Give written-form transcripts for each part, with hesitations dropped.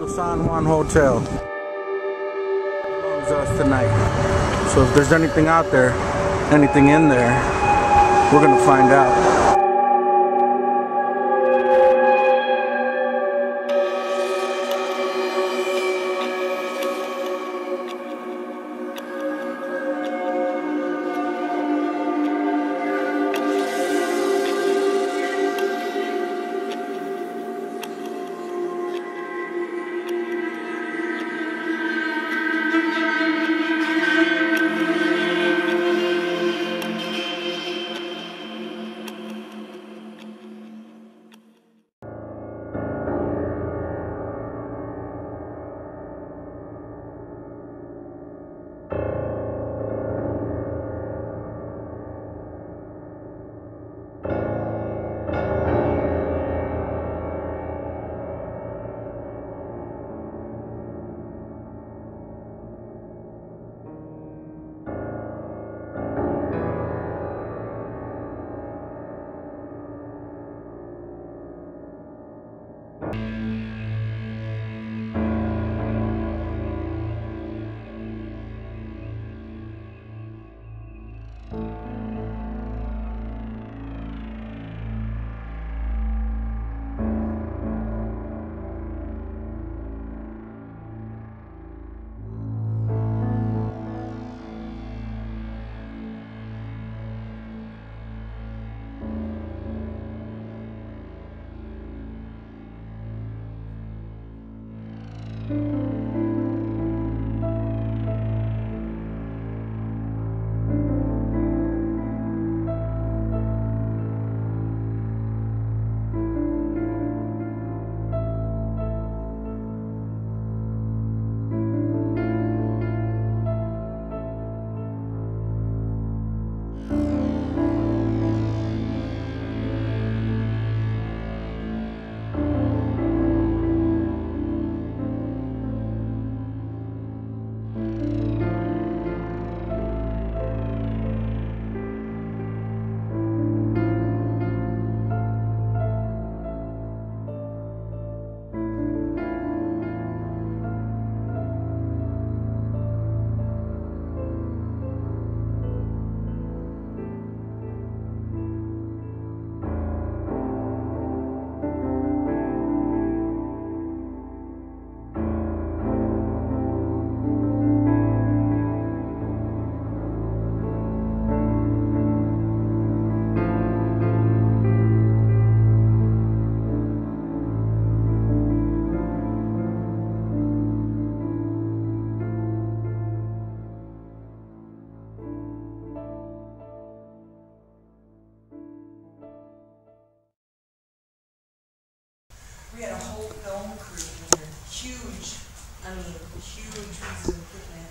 the San Juan Hotel. Belongs to us tonight. So if there's anything out there, anything in there, we're gonna find out. We had a whole film crew in there, huge pieces of equipment,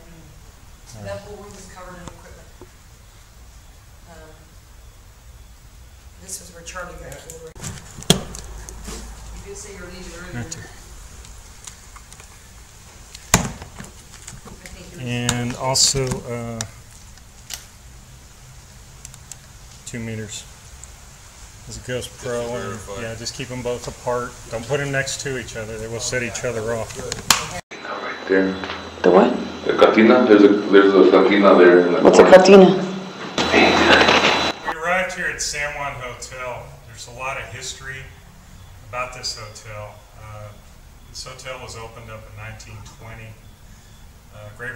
and that whole room was covered in equipment. This was where Charlie got killed, right? You did say you're leaving earlier. And also 2 meters. As a Ghost Pro, and yeah, just keep them both apart. Don't put them next to each other; they will set each other off. Right there. The what? The cantina. There's a cantina there. What's a cantina? We arrived here at San Juan Hotel. There's a lot of history about this hotel. This hotel was opened up in 1920.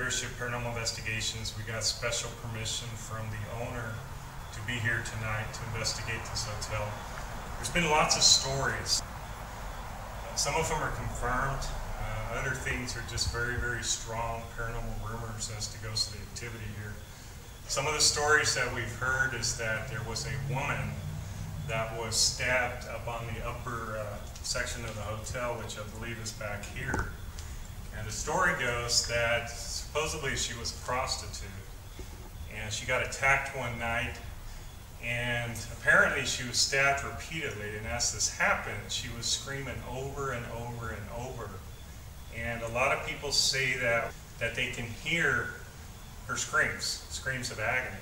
Shift Paranormal Investigations. We got special permission from the owner to be here tonight to investigate this hotel. There's been lots of stories. Some of them are confirmed. Other things are just very, very strong paranormal rumors as to ghostly activity here. Some of the stories that we've heard is that there was a woman that was stabbed up on the upper section of the hotel, which I believe is back here. And the story goes that supposedly she was a prostitute, and she got attacked one night, and apparently she was stabbed repeatedly, and as this happened, she was screaming over and over and over. And a lot of people say that they can hear her screams of agony.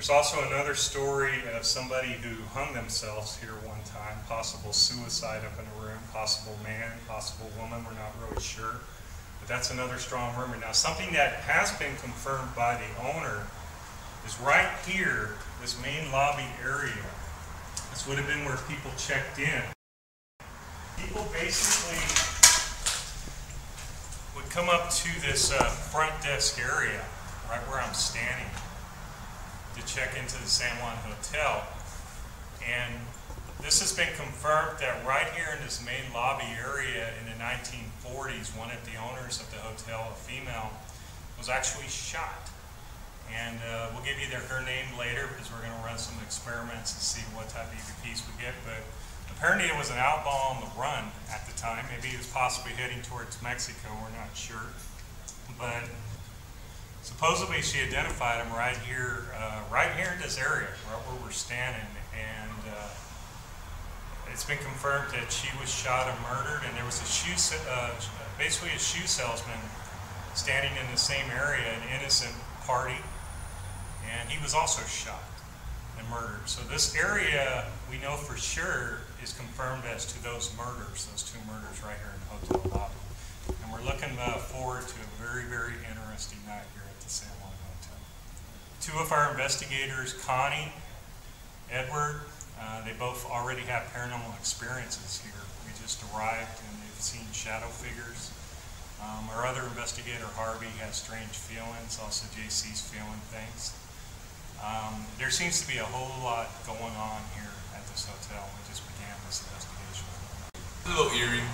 There's also another story of somebody who hung themselves here one time, possible suicide up in a room, possible man, possible woman, we're not really sure. But that's another strong rumor. Now, something that has been confirmed by the owner is right here, this main lobby area. This would have been where people checked in. People basically would come up to this front desk area, right where I'm standing, to check into the San Juan Hotel. And this has been confirmed that right here in this main lobby area in the 1940s, one of the owners of the hotel, a female, was actually shot. And we'll give you her name later because we're going to run some experiments and see what type of EVPs we get. But apparently it was an outlaw on the run at the time. Maybe he was possibly heading towards Mexico, we're not sure. But supposedly she identified him right here in this area, right where we're standing. And it's been confirmed that she was shot and murdered, and there was basically a shoe salesman standing in the same area, an innocent party, and he was also shot and murdered. So this area, we know for sure, is confirmed as to those two murders right here in the hotel lobby. And we're looking forward to a very, very interesting night here at the San Juan Hotel. Two of our investigators, Connie, Edward, they both already have paranormal experiences here. We just arrived and they've seen shadow figures. Our other investigator, Harvey, has strange feelings. Also, JC's feeling things. There seems to be a whole lot going on here at this hotel. We just began this investigation. It's a little eerie,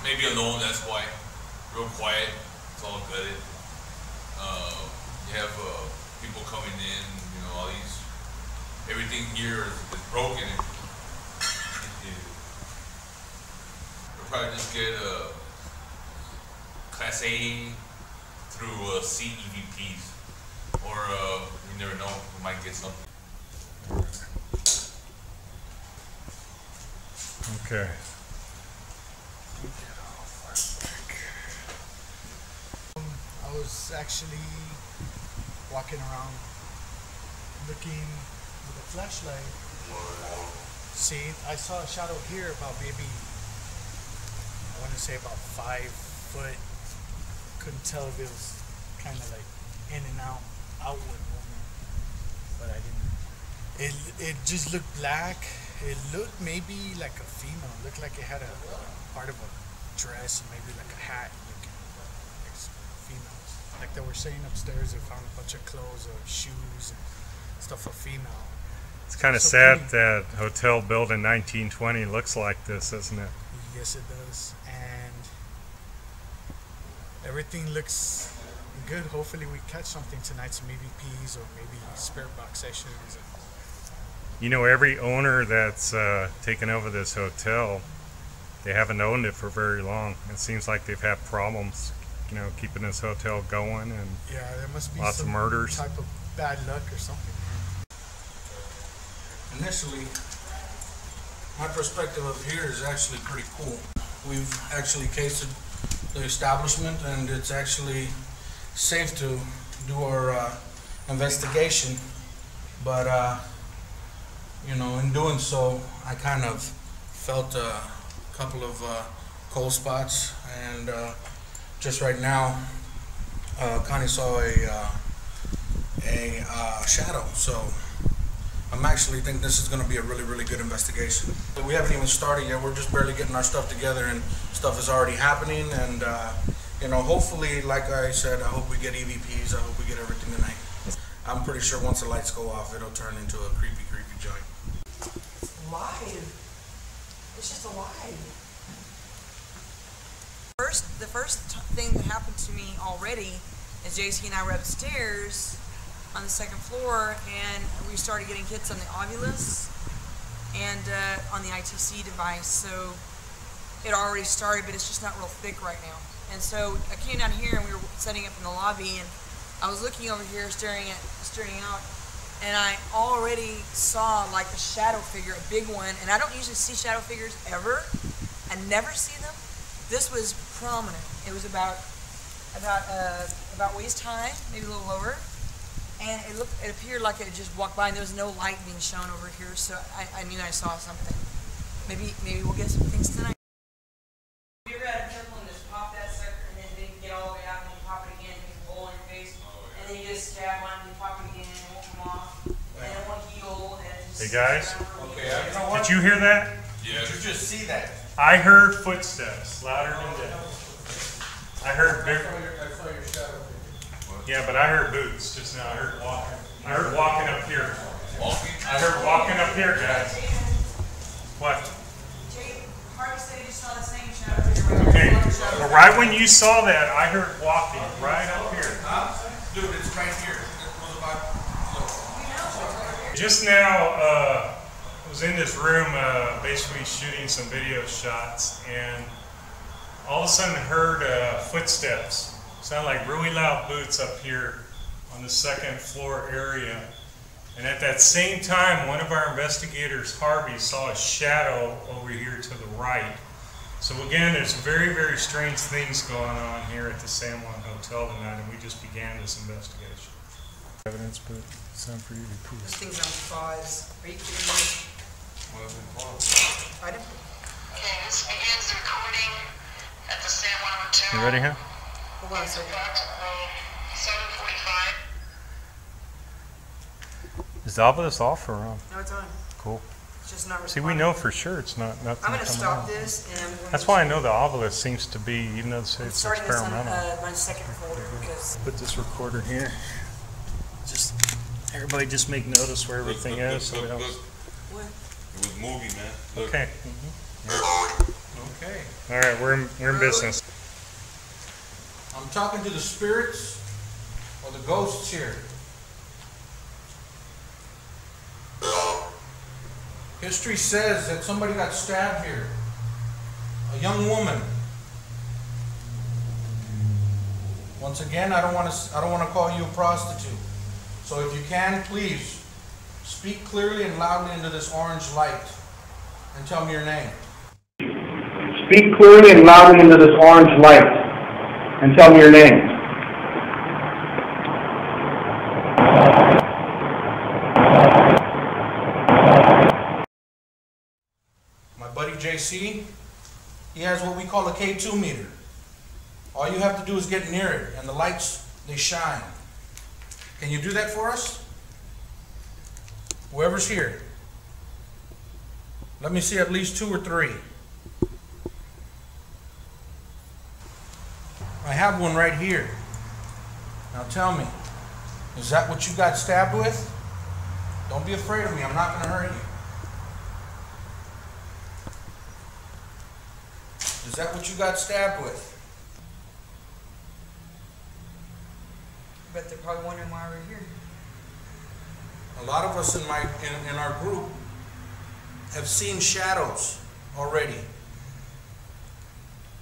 maybe alone, that's why. Real quiet, it's all gutted. You have people coming in, you know, all these, everything here is broken. We'll probably just get a Class A through C EVPs, or you never know, we might get something. Okay. I was actually walking around looking with a flashlight. See, I saw a shadow here about maybe, I want to say about 5 foot. Couldn't tell if it was kind of like in and out, outward movement, but I didn't. It just looked black. It looked maybe like a female. It looked like it had a part of a dress and maybe like a hat looking like females. Like they were saying upstairs, they found a bunch of clothes or shoes and stuff for female. It's kind of So sad pretty. that hotel built in 1920 looks like this, isn't it? Yes, it does. And everything looks good. Hopefully we catch something tonight, some EVPs or maybe spirit box sessions. You know, every owner that's taken over this hotel, they haven't owned it for very long. It seems like they've had problems, you know, keeping this hotel going, and Yeah, there must be lots of some murders. type of bad luck or something. Initially, my perspective of here is actually pretty cool. We've actually cased the establishment, and it's actually safe to do our investigation. But you know, in doing so, I kind of felt a couple of cold spots, and just right now, Connie saw a shadow. So I'm actually think this is going to be a really, really good investigation. We haven't even started yet. We're just barely getting our stuff together, and stuff is already happening. And you know, hopefully, like I said, I hope we get EVPs. I hope we get everything tonight. I'm pretty sure once the lights go off, it'll turn into a creepy, creepy joint. Alive. It's just alive. The first thing that happened to me already is JC and I were upstairs on the second floor, and we started getting hits on the Ovilus and on the ITC device. So it already started, but it's just not real thick right now. And so I came down here and we were setting up in the lobby, and I was looking over here, staring out, and I already saw like a shadow figure, a big one. And I don't usually see shadow figures ever. I never see them. This was prominent. It was about waist high, maybe a little lower. and it appeared like it just walked by, and there was no light being shown over here, so I knew I saw something. Maybe we'll get some things tonight. Have you ever had a temple and just pop that sucker and then get all the way out and then pop it again, and a hole in your face, and then you just stab one and you pop it again and it won't come off, and it won't heal, and it just Hey guys, Okay, you know what? did you hear that? Yeah. Did you just see that? I heard footsteps louder than that. I heard big. I saw your shadow. Yeah, but I heard boots just now. I heard walking. I heard walking up here. Walking? I heard walking up here, guys. What? Jay, Harvey said he just saw the same shadow. Okay. But right when you saw that, I heard walking right up here. Dude, it's right here. It was about, Just now, I was in this room basically shooting some video shots, and all of a sudden heard footsteps. Sound like really loud boots up here on the second floor area. And at that same time, one of our investigators, Harvey, saw a shadow over here to the right. So again, there's very, very strange things going on here at the San Juan Hotel tonight, and we just began this investigation. Evidence, but it's time for you to prove. This thing's on pause. Are you kidding me? I didn't. Okay, this begins the recording at the San Juan Hotel. You ready, huh? Hold on a second. Approximately 7:45. Is the obelisk off or on? No, it's on. Cool. It's just not See, responding. we know for sure it's not nothing I'm going to coming stop out. this, and I'm going That's to why I know the obelisk seems to be, even though it's starting this on experimental. my second folder because Put this recorder here. Just everybody just make notice where everything is. So we don't. what? It was moving, man. Look. Okay. okay. All right, we're in business. I'm talking to the spirits or the ghosts here. History says that somebody got stabbed here. A young woman. Once again, I don't want to call you a prostitute. So if you can, please speak clearly and loudly into this orange light and tell me your name. Speak clearly and loudly into this orange light and tell me your name. My buddy JC, he has what we call a K2 meter. All you have to do is get near it and the lights, they shine. Can you do that for us? Whoever's here. Let me see at least 2 or 3. I have one right here. Now tell me, is that what you got stabbed with? Don't be afraid of me, I'm not going to hurt you. Is that what you got stabbed with? But they're probably wondering why we're here. A lot of us in our group have seen shadows already.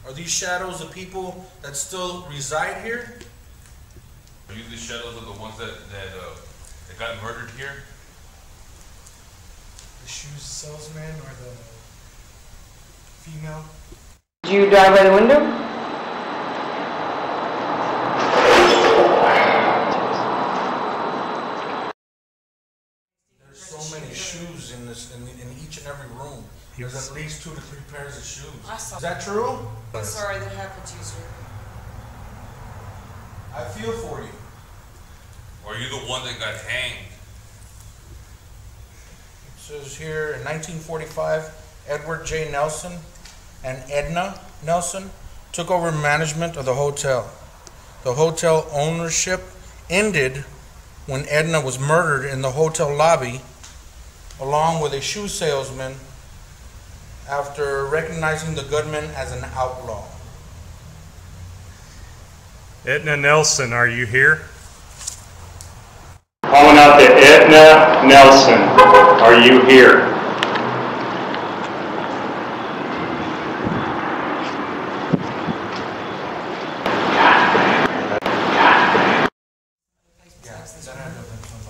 Are these shadows the people that still reside here? Are you the shadows of the ones that got murdered here? The shoes salesman or the female. Did you drive by the window? There's so many shoes in each and every room. There's at least 2 to 3 pairs of shoes. I saw Is that true? I'm sorry that happened to you, sir. I feel for you. Or are you the one that got hanged? It says here in 1945, Edward J. Nelson and Edna Nelson took over management of the hotel. The hotel ownership ended when Edna was murdered in the hotel lobby along with a shoe salesman after recognizing the gunman as an outlaw. Edna Nelson, are you here? Calling out to Edna Nelson. Are you here?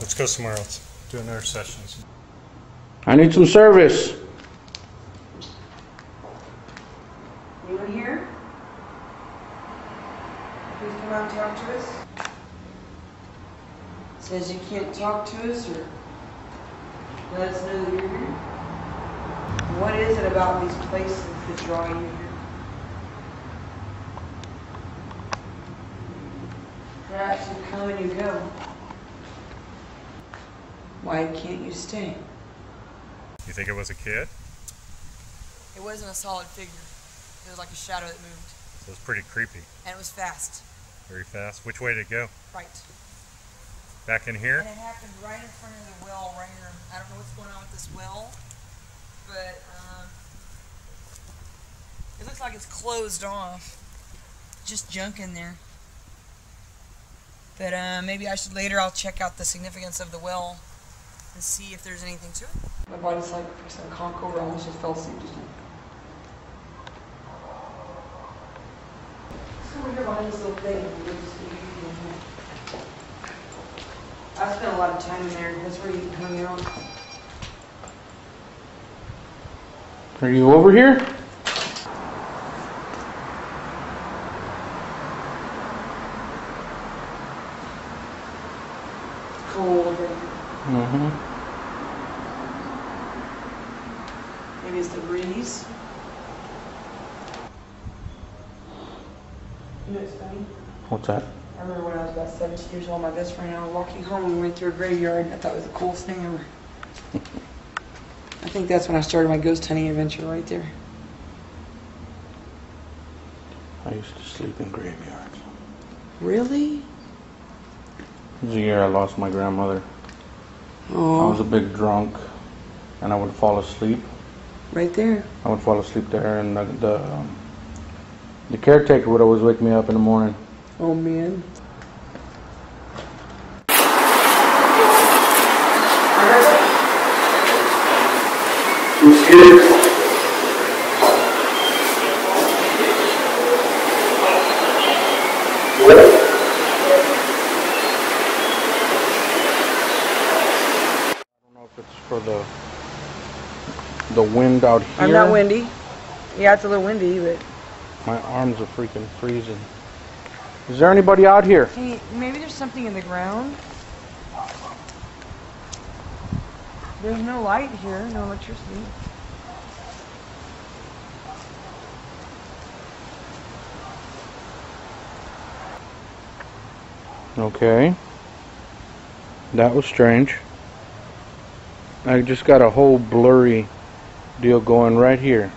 Let's go somewhere else. Do another session. I need some service. Anyone here? Please come out and talk to us. says you can't talk to us or let us know that you're here. What is it about these places that draw you here? Perhaps you come and you go. Why can't you stay? You think it was a kid? It wasn't a solid figure. It was like a shadow that moved. So it was pretty creepy. And it was fast. Very fast. Which way did it go? Right. Back in here? And it happened right in front of the well right here. I don't know what's going on with this well, but it looks like it's closed off. Just junk in there. But maybe I should later, I'll check out the significance of the well and see if there's anything to it. My body's like some conk over, I almost just fell asleep just now. So we're here behind this little thing. I spent a lot of time in there. That's where you hung out. Are you over here? Cold, right? Mm-hmm. Maybe it's the breeze. You know what's funny? What's that? I remember when I was about 17 years old, my best friend and I were walking home and we went through a graveyard. I thought it was the coolest thing ever. I think that's when I started my ghost hunting adventure right there. I used to sleep in graveyards. Really? It was the year I lost my grandmother. Oh. I was a big drunk, and I would fall asleep. Right there. I would fall asleep there, and the caretaker would always wake me up in the morning. Oh man. You scared? For the wind out here. I'm not windy. Yeah, it's a little windy, but... My arms are freaking freezing. Is there anybody out here? Hey, maybe there's something in the ground. There's no light here, no electricity. Okay. That was strange. I just got a whole blurry deal going right here.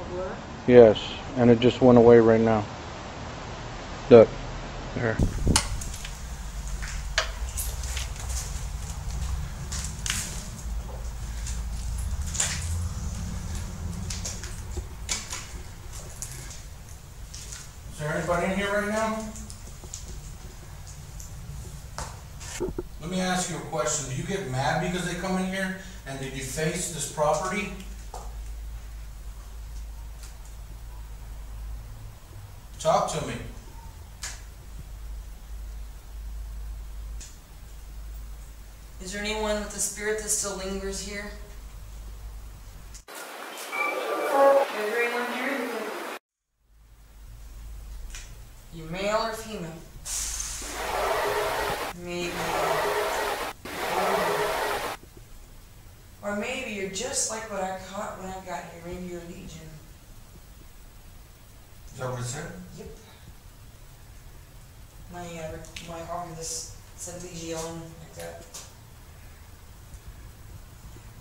A blur? Yes, and it just went away right now. Look, there. Is there anybody in here right now? Let me ask you a question. Do you get mad because they come in here and they deface this property? Talk to me. Is there anyone with the spirit that still lingers here? Is there anyone here? You male or female? Maybe. Or maybe you're just like what I caught when I got here. Maybe you're Legion. Is that what it said? Yep. My Oculus said Legion like that.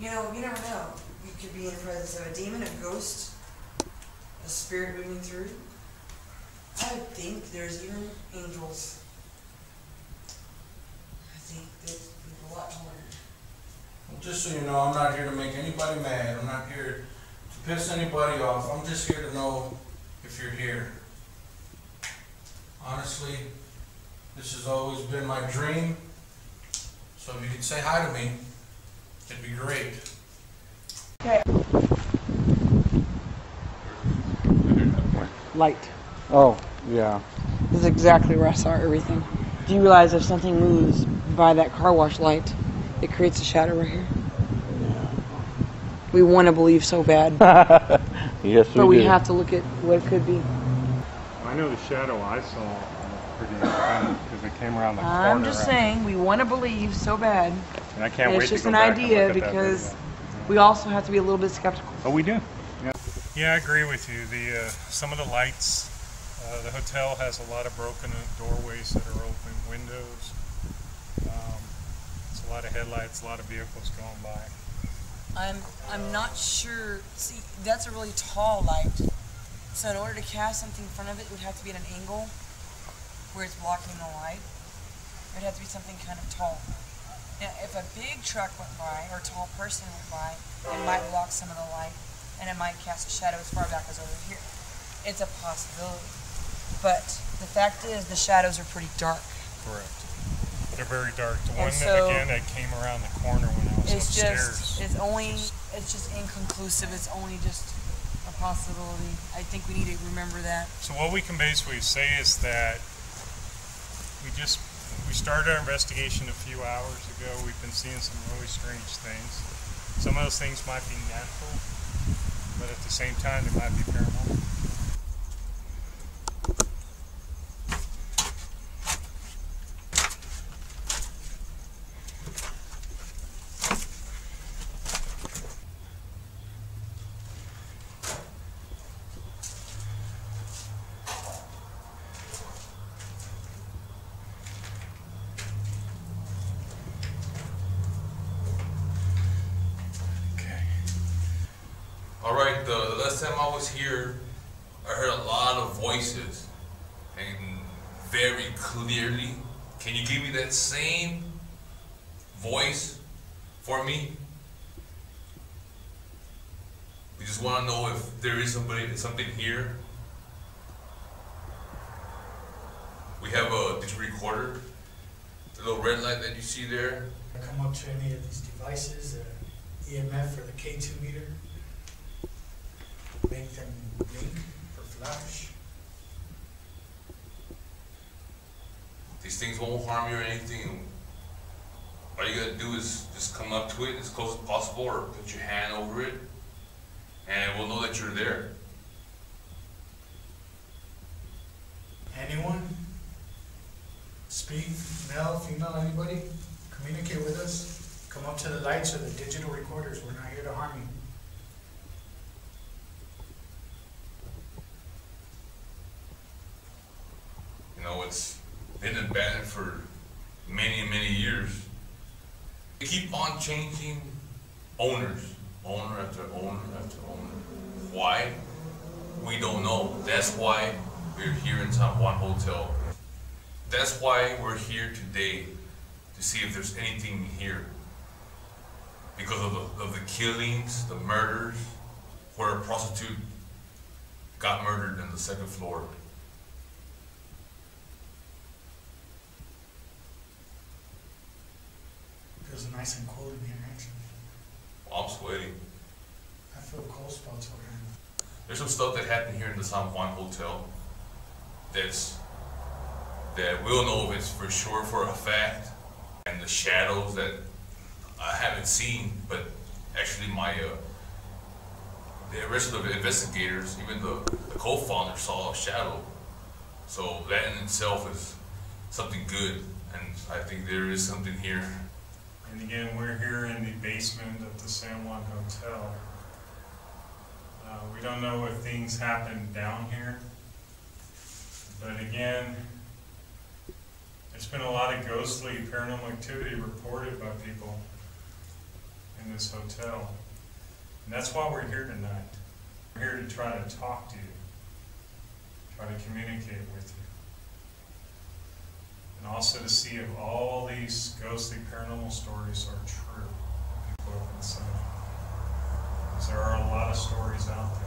You know, you never know. You could be in the presence of a demon, a ghost, a spirit moving through. I think there's even angels. I think there's a lot more. Well, just so you know, I'm not here to make anybody mad. I'm not here to piss anybody off. I'm just here to know if you're here. Honestly, this has always been my dream. So if you could say hi to me, it'd be great. Okay. Light. Oh, yeah. This is exactly where I saw everything. Do you realize if something moves by that car wash light, it creates a shadow right here? Yeah. We want to believe so bad. Yes, but we we do. have to look at what it could be. I know the shadow I saw pretty fun because it came around the corner. I'm just saying, we want to believe so bad. And I can't And wait it's to just go an back and idea look at that because video. we also have to be a little bit skeptical. Oh, we do. Yeah. Yeah, I agree with you. The some of the lights, the hotel has a lot of broken doorways that are open, windows. It's a lot of headlights, a lot of vehicles going by. I'm not sure. See, that's a really tall light. So in order to cast something in front of it, it would have to be at an angle where it's blocking the light. It would have to be something kind of tall. Now, if a big truck went by or a tall person went by, it might block some of the light, and it might cast a shadow as far back as over here. It's a possibility. But the fact is, the shadows are pretty dark. Correct. They're very dark. The And one so that came around the corner when I was upstairs. It's just inconclusive. It's only just a possibility. I think we need to remember that. So what we can basically say is that we started our investigation a few hours ago. We've been seeing some really strange things. Some of those things might be natural, but at the same time, they might be paranormal. Alright, the last time I was here, I heard a lot of voices, and very clearly. Can you give me that same voice for me? We just want to know if there is something here. We have a digital recorder, the little red light that you see there. Come up to any of these devices, EMF or the K2 meter, make them blink or flash. These things won't harm you or anything. All you gotta do is just come up to it as close as possible or put your hand over it, and we'll know that you're there. Anyone? Speak, male, female, anybody? Communicate with us. Come up to the lights or the digital recorders. We're not here to harm you. You know, it's been abandoned for many and many years. They keep on changing owners, owner after owner after owner. Why? We don't know. That's why we're here in San Juan Hotel. That's why we're here today, to see if there's anything here. Because of the killings, the murders, where a prostitute got murdered on the second floor. Feels nice and cold in here, actually. Well, I'm sweating. I feel cold spots over here. There's some stuff that happened here in the San Juan Hotel that we'll know if it's for sure for a fact, and the shadows that I haven't seen, but actually the rest of the investigators, even the co-founder, saw a shadow. So that in itself is something good, and I think there is something here. And again, we're here in the basement of the San Juan Hotel. We don't know if things happen down here, but again, there's been a lot of ghostly paranormal activity reported by people in this hotel. And that's why we're here tonight. We're here to try to talk to you, try to communicate with you. And also to see if all these ghostly paranormal stories are true that people have been saying. Because there are a lot of stories out there.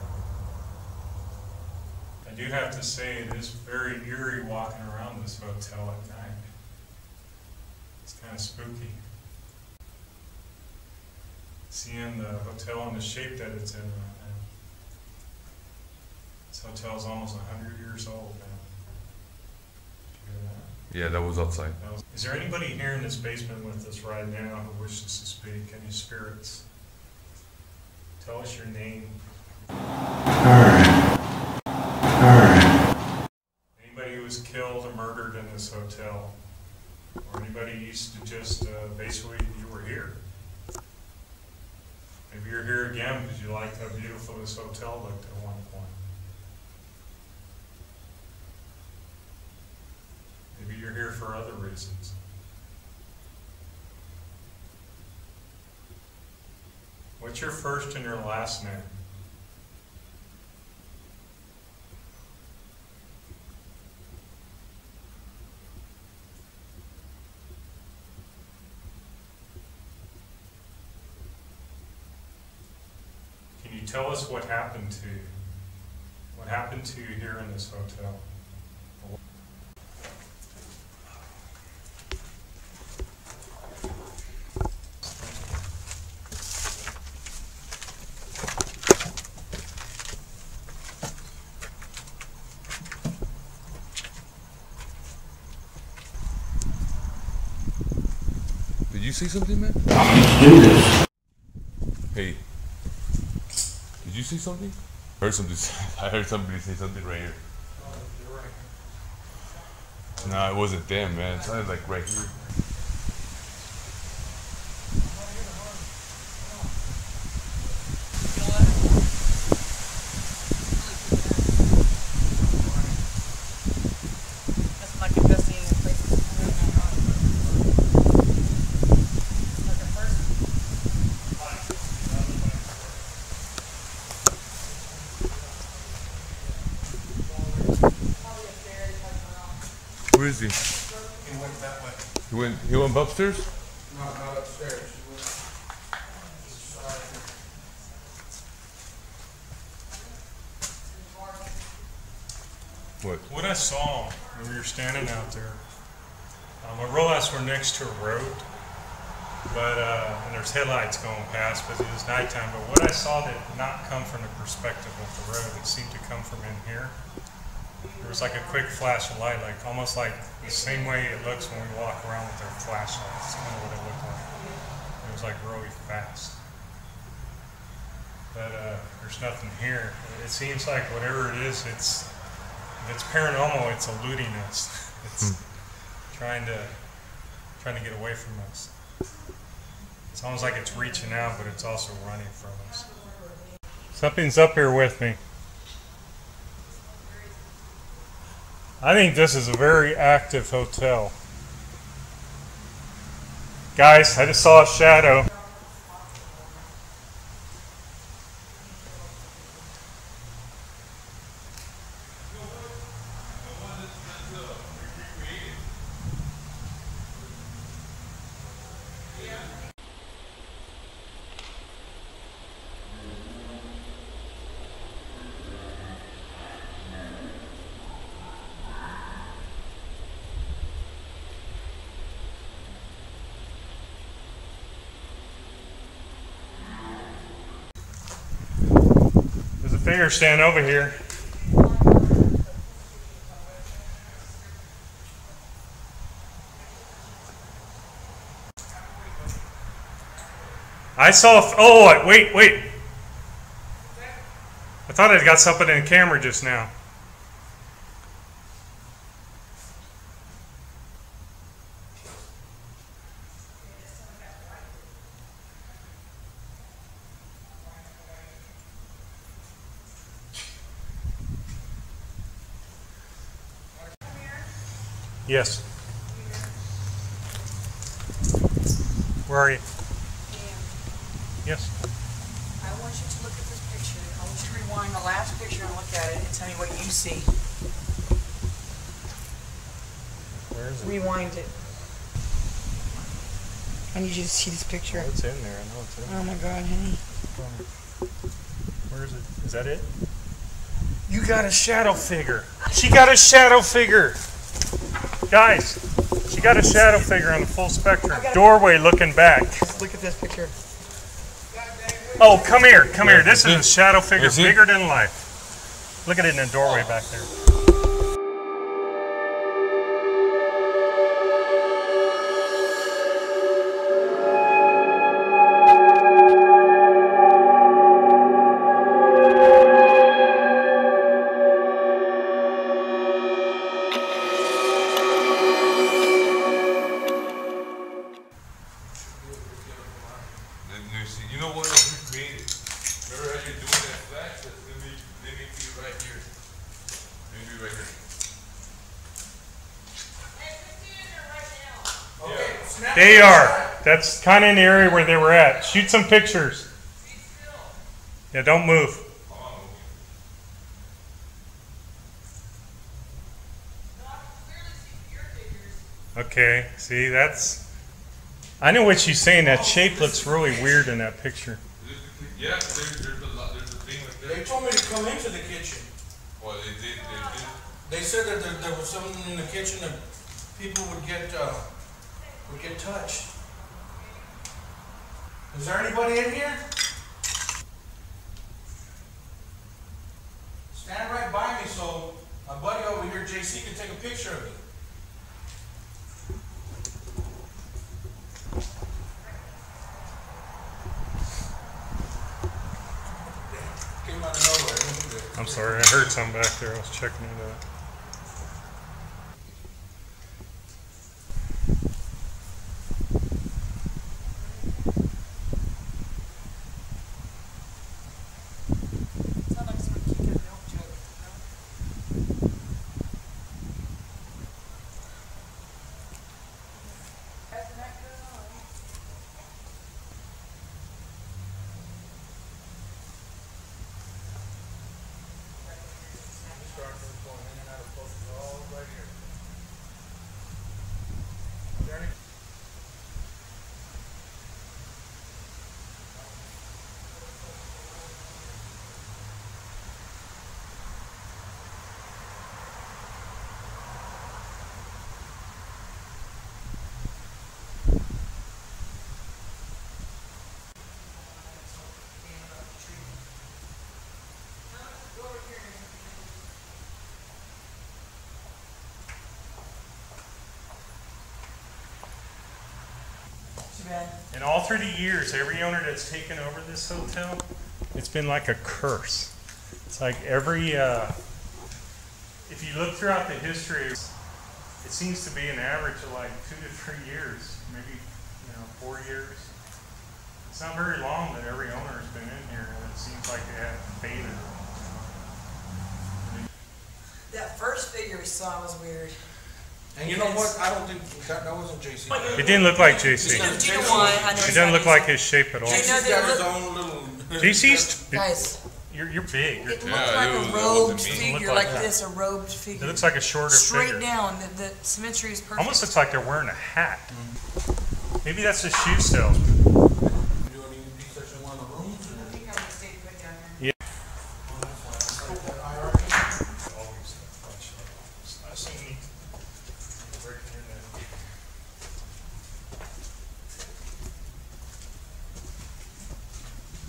I do have to say it is very eerie walking around this hotel at night. It's kind of spooky. Seeing the hotel in the shape that it's in right now. This hotel is almost 100 years old now. Did you hear that? Yeah, that was outside. Is there anybody here in this basement with us right now who wishes to speak? Any spirits? Tell us your name. Anybody who was killed or murdered in this hotel, or anybody used to just basically you were here. Maybe you're here again because you liked how beautiful this hotel looked at one point. Maybe you're here for other reasons. What's your first and your last name? Can you tell us what happened to you? What happened to you here in this hotel? Did you see something, man? Hey. Did you see something? I heard somebody say something right here. Nah, it wasn't them, man. It sounded like right here. That's like investigating a place. Where is he? He went that way. He went upstairs? No, not upstairs. He went What? What I saw when we were standing out there, I realized we're next to a road, but and there's headlights going past because it was nighttime. But what I saw did not come from the perspective of the road. It seemed to come from in here. There was like a quick flash of light, like almost like the same way it looks when we walk around with our flashlights. That's kind of what it looked like. It was like really fast. But there's nothing here. It seems like whatever it is, if it's paranormal, it's eluding us. It's trying to get away from us. It's almost like it's reaching out, but it's also running from us. Something's up here with me. I think this is a very active hotel. Guys, I just saw a shadow. There's a figure standing over here. I saw, oh, wait. I thought I got something in the camera just now. Yes. Where are you? Yes. I want you to look at this picture. I want you to rewind the last picture and look at it and tell me what you see. Where is it? Rewind it. I need you to see this picture. Oh, it's in there. I know it's in there. Oh my God, honey. Where is it? Is that it? You got a shadow figure. She got a shadow figure. Guys, she got a shadow figure on the full spectrum. Doorway looking back. Look at this picture. Oh, come here. Come here. This is a shadow figure Is it? bigger than life. Look at it in the doorway back there. They are. That's kind of in the area where they were at. Shoot some pictures. Yeah, don't move. Okay, see, that's... I know what she's saying. That shape looks really weird in that picture. Yeah, there's a thing with They told me to come into the kitchen. Well, they did. They said that there was something in the kitchen that people would get touched. Is there anybody in here? Stand right by me so my buddy over here, JC, can take a picture of me. Came out of nowhere. I'm sorry, I heard something back there. I was checking it out. And all through the years, every owner that's taken over this hotel, it's been like a curse. It's like every, if you look throughout the history, it seems to be an average of like 2 to 3 years, maybe 4 years. It's not very long that every owner has been in here, and it seems like they have faded. That first figure we saw was weird. And you know what? I don't think that wasn't JC. It didn't look like JC. Do you know why? I know It doesn't look like his shape at all. JC's got his own little... JC's... Guys, You're big. it looked Yeah, like it a was robed me. figure, It looked like like this, a robed figure. It looks like a shorter straight figure. down. The symmetry is perfect. Almost looks like they're wearing a hat. Maybe that's a shoe salesman. Do any research in one of the rooms? Yeah.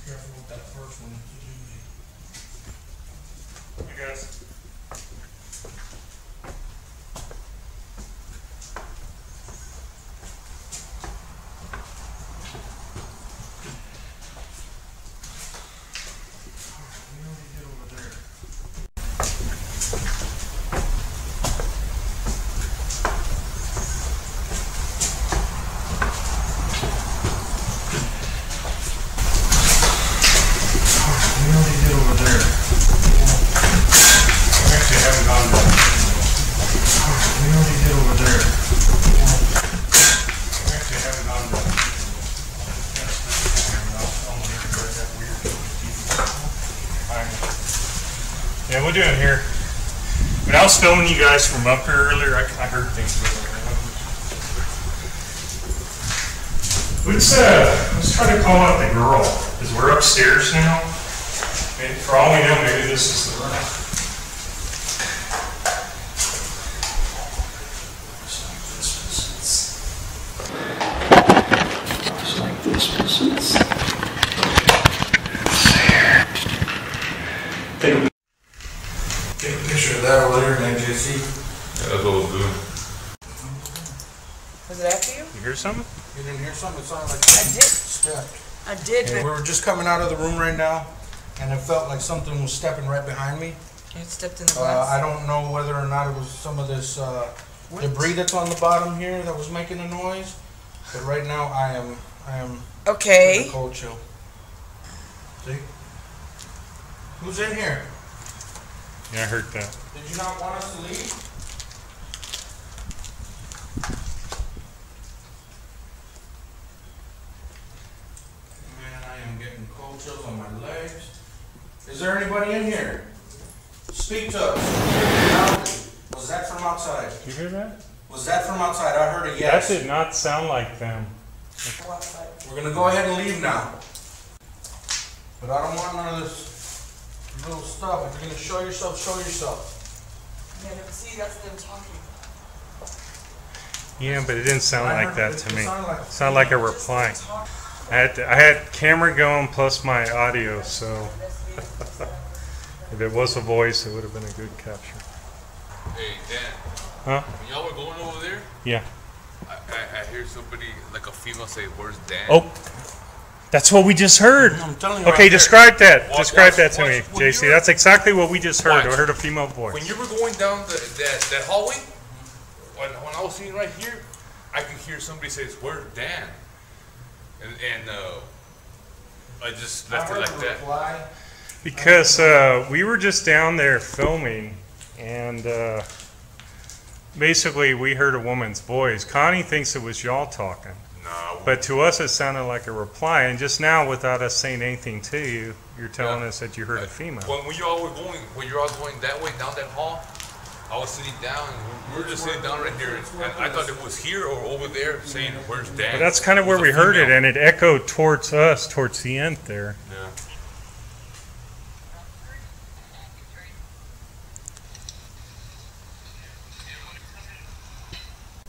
Careful with that first one. Hey guys. Yeah, we're doing here. When I was filming you guys from up here earlier, I heard things. Let's try to call out the girl, because we're upstairs now. And for all we know, maybe this is the room. Take a picture of that over there, man, JC. Yeah, that's what we'll do. Was it after you? You hear something? You didn't hear something? It sounded like I did. stepped. I did, And we but were just coming out of the room right now, and it felt like something was stepping right behind me. you stepped in the glass. I don't know whether or not it was some of this debris that's on the bottom here that was making a noise, but right now I am Okay. in a cold chill. See? Who's in here? Yeah, I heard that. Did you not want us to leave? cold chills on my legs. Is there anybody in here? Speak to us. Was that from outside? Did you hear that? Was that from outside? I heard a yes. That did not sound like them. We're gonna go ahead and leave now. But I don't want none of this little stuff. If you're gonna show yourself, show yourself. Yeah, but see, that's them talking. Yeah, but it didn't sound like that to me. It It sounded like a reply. I had camera going plus my audio, so if it was a voice, it would have been a good capture. Hey, Dan. Huh? When y'all were going over there, Yeah. I hear somebody, like a female, say, "Where's Dan?" Oh, that's what we just heard. I'm telling you. Okay, right describe that. Watch, Describe that to watch. me, When JC. you're- That's exactly what we just heard. Watch. I heard a female voice. When you were going down that hallway, when I was sitting right here, I could hear somebody say, "Where's Dan?" And I just left it like that. Reply. Because we were just down there filming, and basically we heard a woman's voice. Connie thinks it was y'all talking, Nah, but to us it sounded like a reply. And just now, without us saying anything to you, you're telling us that you heard a female. when you all were going, when you're all going that way down that hall, I was sitting down, and we were just sitting down right here, and I thought it was here or over there saying, "Where's Dan?" But that's kind of where we heard it, and it echoed towards us towards the end there. Yeah.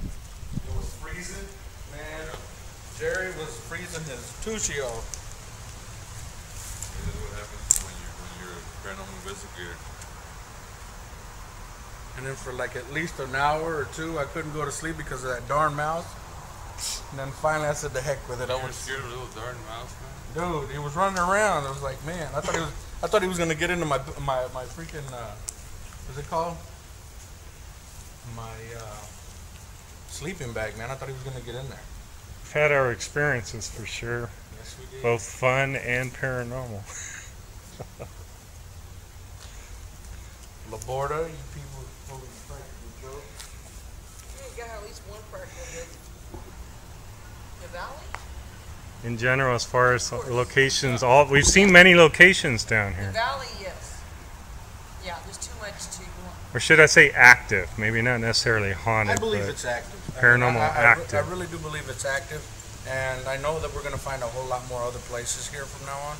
It was freezing, man. Jerry was freezing his tushy off. This is what happens when you're a paranormal investigator. And then for like at least an hour or two, I couldn't go to sleep because of that darn mouse. And then finally I said, "The heck with it." I You were was, scared of a little darn mouse, man. dude, he was running around. I was like, man, I thought he was gonna get into my freaking what's it called? My sleeping bag, man. I thought he was gonna get in there. We've had our experiences for sure, Yes, we did. both fun and paranormal. Laborda, you people totally practical joke. You got at least one practical good. The valley? In general, as far as locations, we've seen many locations down The here. valley, yes. Yeah, there's too much to. Or should I say active? Maybe not necessarily haunted, I believe but it's active. paranormal I active. really do believe it's active, and I know that we're going to find a whole lot more other places here from now on.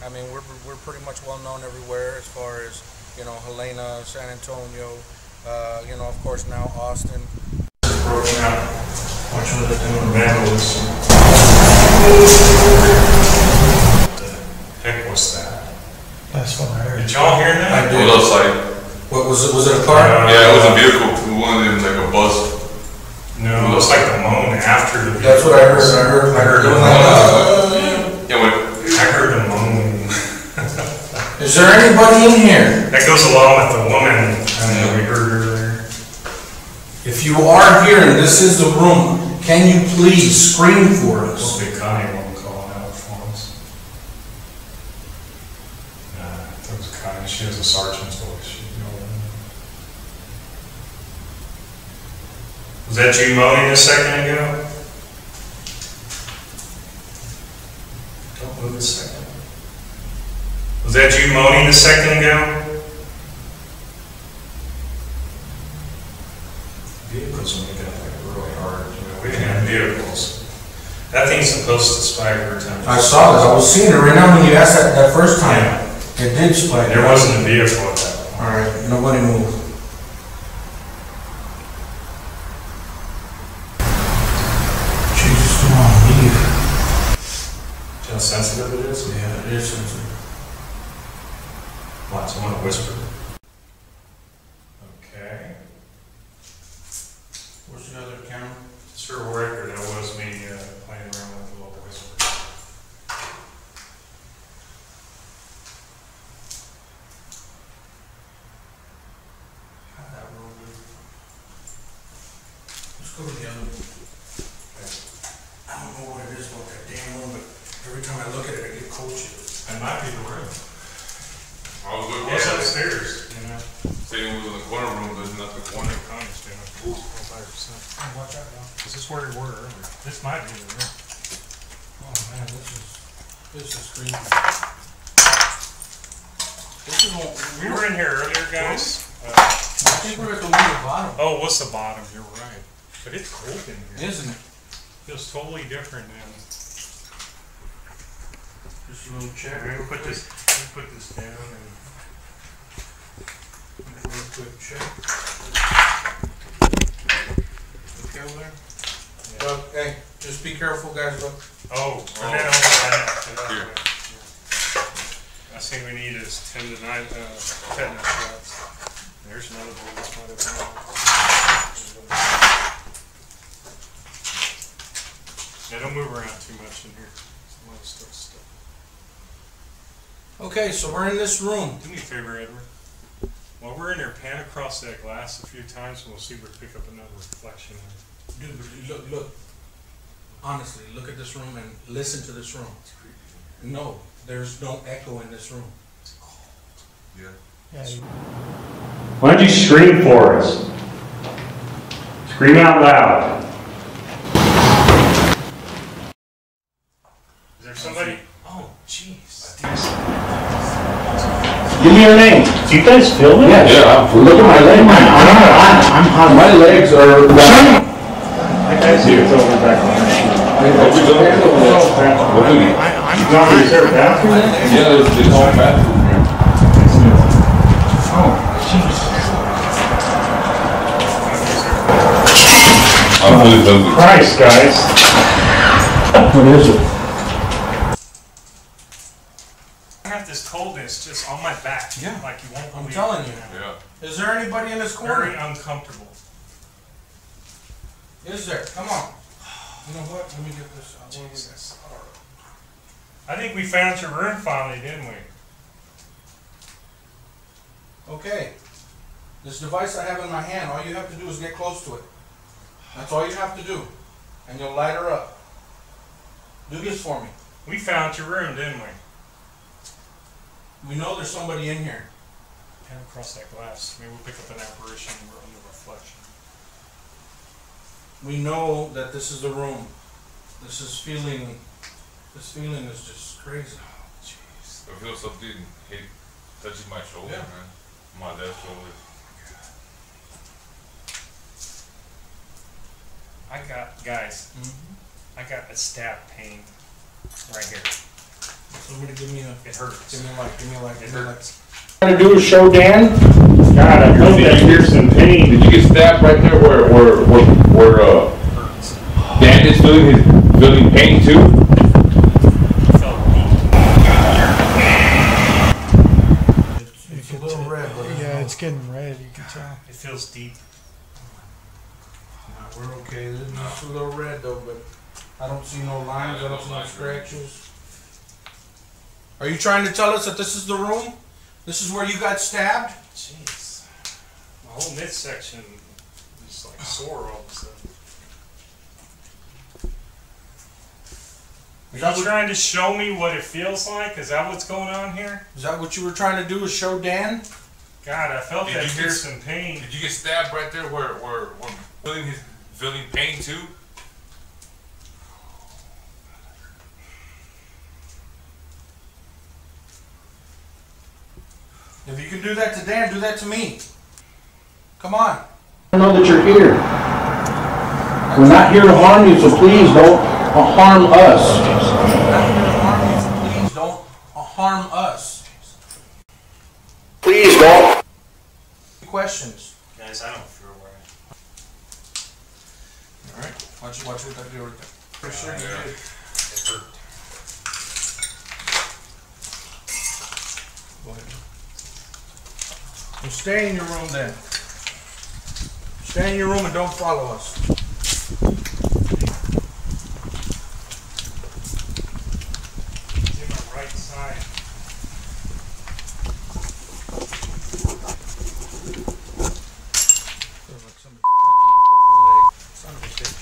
I mean, we're pretty much well known everywhere as far as, you know, Helena, San Antonio, you know, of course now Austin. broken out. Watch what they're doing. Vandalism. What the heck was that? That's what I heard. Did y'all hear that? I It did. was outside. What was it? Was it a car? Yeah, it was a vehicle. One of them, like a bus. No, it looks like the moan after the. That's what I heard. I heard. It was like, Yeah, when I heard the moan. is there anybody in here? That goes along with the woman we heard earlier. If you are here and this is the room, can you please scream for us? Hopefully Connie won't call out for us. That was Connie. She has a sergeant's voice. Was that you moaning a second ago? Don't move a second. Was that you moaning a second ago? Vehicles are making it like really hard. You know, we didn't have vehicles. That thing's supposed to spike every time. I saw this. I was seeing it right now when you asked that first time. Yeah. It did spike. There wasn't a vehicle at that point. All right, nobody move. Jesus, come on, leave. See how sensitive it is? Yeah, it is sensitive. Lots. I want to whisper. Okay. Where's the other camera? It's for record. That was me playing around with a little whisper. Have that roll, dude. Let's go to the other one. I don't know what it is about that damn room, but every time I look at it, I get cold chills. That might be the room. I was looking What's at it, upstairs? You know. saying it was in the corner room, but it's not the corner. Connie's doing it. 5%. Watch out now. Is this where we were earlier? This might be the room. Oh man, this is. This is creepy. This is what We were in here earlier, guys. I think we're at the one at the bottom. Oh, what's the bottom? You're right. But it's cold in here. Isn't it? Feels totally different now. Just a little check. We'll put this down and Real quick check. Okay over there? yeah. Look, hey, just be careful, guys. Look. Oh, turn that over. Here. Last thing we need is 10 to 9 tetanus shots. There's another one. That's not open. Yeah, don't move around too much in here. Some other stuff's stuck. Okay, so we're in this room. Do me a favor, Edward. While we're in there, pan across that glass a few times and we'll see if we pick up another reflection. Dude, look. Honestly, look at this room and listen to this room. No, there's no echo in this room. Yeah. Why don't you scream for us? Scream out loud. Is there somebody? Oh, jeez. Give me your name. Do you guys feel me? Yeah, look at my leg. I'm hot. My legs are. I guys see it's over back there. Is there a bathroom? Yeah, there's no bathroom here. Oh, jeez. Christ, guys. What is it? I have this coldness just on my back. Yeah. Like you won't I'm believe. telling you. Yeah. Is there anybody in this corner? Very uncomfortable. Is there? Come on. You know what? Let me get this out. Jesus. I think we found your room finally, didn't we? Okay. This device I have in my hand, all you have to do is get close to it. That's all you have to do. And you'll light her up. Do this for me. We found your room, didn't we? We know there's somebody in here. Pan across that glass. Maybe we'll pick up an apparition or a reflection. We know that this is the room. This feeling is just crazy. Jeez. I feel something touching my shoulder, Yeah. man. My left shoulder. I got, guys, I got a stab pain right here. Somebody give me a It hurts. Give me a light. Give me a light. It Give me a light. hurts. Trying to do a show, Dan? God, I hope that fearsome pain. Did you get stabbed right there where Hurts. Dan is feeling pain too? Felt deep. It's a little red. But Yeah, it's getting red, you can tell. It feels deep. No, we're okay. It's a little red though, but I don't see no lines. I don't see no scratches. Are you trying to tell us that this is the room? This is where you got stabbed? Jeez. My whole midsection is like sore all of a sudden. Are you trying to show me what it feels like? Is that what's going on here? Is that what you were trying to do? Is show Dan? God, I felt Did that you get- fearsome pain. Did you get stabbed right there where feeling pain too? If you can do that to Dan, do that to me. Come on. I know that you're here. We're not here to harm you, so please don't harm us. Please don't harm us. Please don't. Questions. Guys, I don't feel right. Alright. Watch what I do right there. Pretty sure you Yeah. did. It hurt. Go ahead. Well, stay in your room then. Stay in your room and don't follow us. In my right side. Feels like somebody touching your fucking leg. Son of a bitch.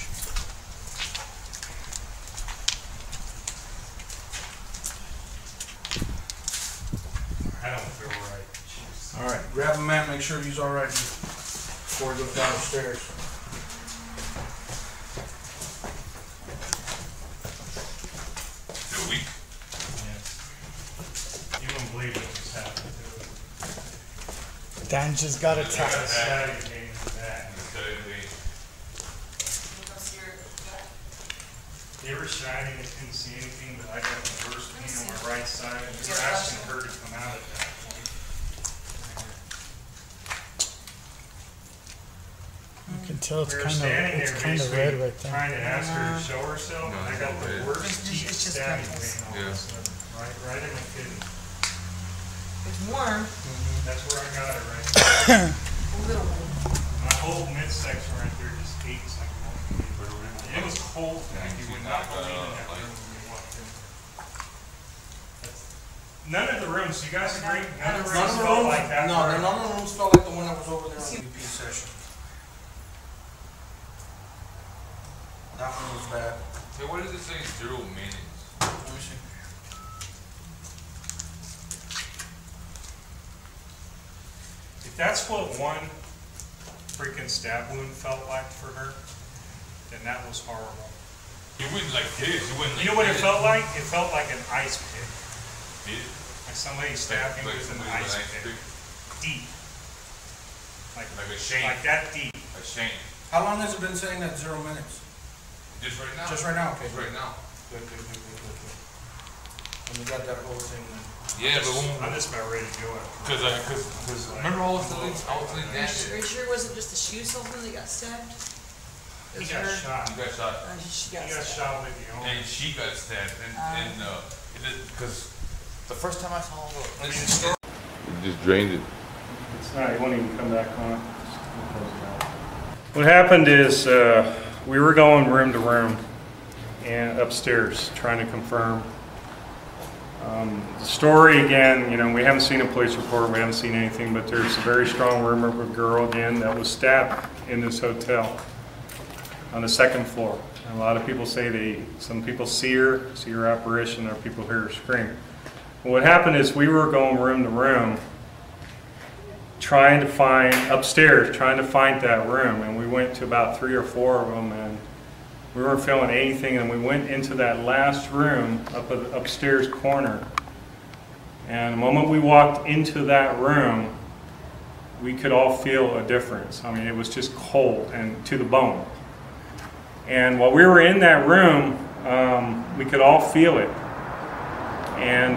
I don't feel right. Jeez. Alright, grab him, man. Make sure he's alright before he goes down the stairs. Feel weak? Dan just got attacked. They were shining and couldn't see anything, but I got the worst pain on my right side, and we were asking her to come out at that point. You can tell it's We were kind standing of there basically red right there. trying to ask her to show herself, and I got the worst teeth it's just stabbing chemicals. pain all of a sudden, right in the kidney. It's warm. That's where I got it right there. A little warm. My whole midsection right there just aches like a monkey. It was cold, you would not believe in that room when you walked in. None of the rooms, you guys agree? None of the rooms felt like that. No, none of the rooms felt like the one that was over there on the EP session. That one was bad. Hey, what does it say? 0 minutes. Let me see. If that's what one freaking stab wound felt like for her, then that was horrible. You wouldn't like this. You wouldn't. You know what it felt like? It felt like an ice pick. Did? Like somebody stabbed you with an ice pick. Deep. Like a shame. Like that deep. A shame. How long has it been saying that 0 minutes? Just right now. Just right now, okay. Just right now. Good. And we got that whole thing then. Yeah, but I'm just about ready to go. Cause remember all the things I was telling Dan. Are you sure it wasn't just the shoe salesman that got stabbed? He got shot. He got shot. She He got shot with the owner. And she got stabbed. And because the first time I saw him, it just drained it. It's not, it won't even come back on. What happened is we were going room to room and upstairs trying to confirm. The story again, you know, we haven't seen a police report, we haven't seen anything, but there's a very strong rumor of a girl again that was stabbed in this hotel on the 2nd floor. And a lot of people say some people see her apparition, or people hear her scream. What happened is we were going room to room trying to find that room, and we went to about 3 or 4 of them, and we weren't feeling anything, and we went into that last room up at the upstairs corner. And the moment we walked into that room, we could all feel a difference. I mean, it was just cold and to the bone. And while we were in that room, we could all feel it. And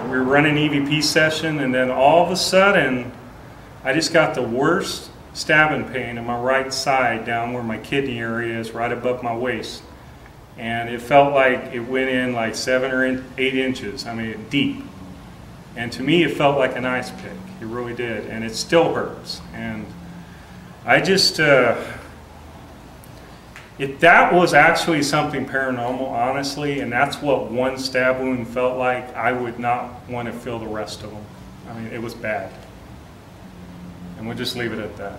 we were running EVP session, and then all of a sudden, I just got the worst stabbing pain in my right side down where my kidney area is, right above my waist. And it felt like it went in like 7 or 8 inches, I mean deep. And to me it felt like an ice pick, it really did, and it still hurts. And I just, if that was actually something paranormal, honestly, and that's what one stab wound felt like, I would not want to feel the rest of them. I mean, it was bad. And we'll just leave it at that.